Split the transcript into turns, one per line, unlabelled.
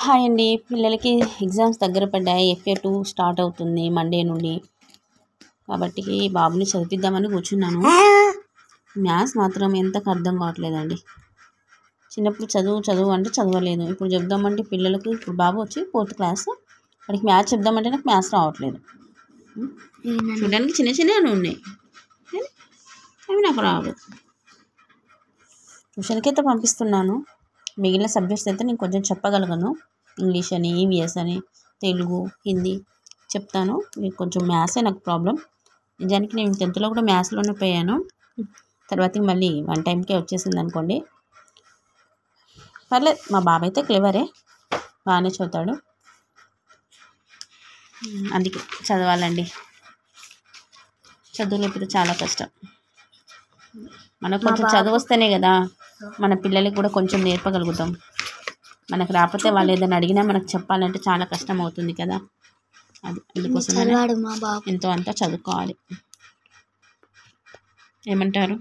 Hi అండి. పిల్లలకి exams దగ్గర పడ్డాయి. FA2 స్టార్ట్ అవుతుంది మండే నుండి. కాబట్టి బాబుని చదివిద్దామని కూర్చున్నాను. మ్యాథ్స్ మాత్రం ఎంతకు అర్థం కావట్లేదండి. చిన్నప్పుడు చదువు అంటే చదవలేదు. ఇప్పుడు చెప్దామంటే పిల్లలకి ఇప్పుడు బాబు వచ్చి 4th క్లాస్. వాడికి మ్యాథ్స్ చెప్దామంటే నాకు మ్యాథ్స్ రావట్లేదు. చూడడానికి చిన్నవి ఉన్నాయి, అవి నాకు రావు. ట్యూషన్కి అయితే పంపిస్తున్నాను. మిగిలిన సబ్జెక్ట్స్ అయితే నేను కొంచెం చెప్పగలను. ఇంగ్లీష్ అని, EVS అని, తెలుగు, హిందీ చెప్తాను. మీకు కొంచెం మ్యాథ్సే నాకు ప్రాబ్లం. నిజానికి నేను 10th కూడా మ్యాథ్స్లోనే పోయాను. తర్వాత మళ్ళీ 1 టైంకే వచ్చేసింది అనుకోండి. పర్లేదు, మా బాబు అయితే క్లెవరే, బాగానే చదువుతాడు. అందుకే చదవాలండి. చదువు లేకపోతే చాలా కష్టం. మనకు కొంచెం చదువు వస్తేనే కదా మన పిల్లలకి కూడా కొంచెం నేర్పగలుగుతాం. మనకు రాకపోతే వాళ్ళు ఏదైనా అడిగినా మనకు చెప్పాలంటే చాలా కష్టం అవుతుంది కదా. అందుకోసం ఎంతో అంతా చదువుకోవాలి. ఏమంటారు?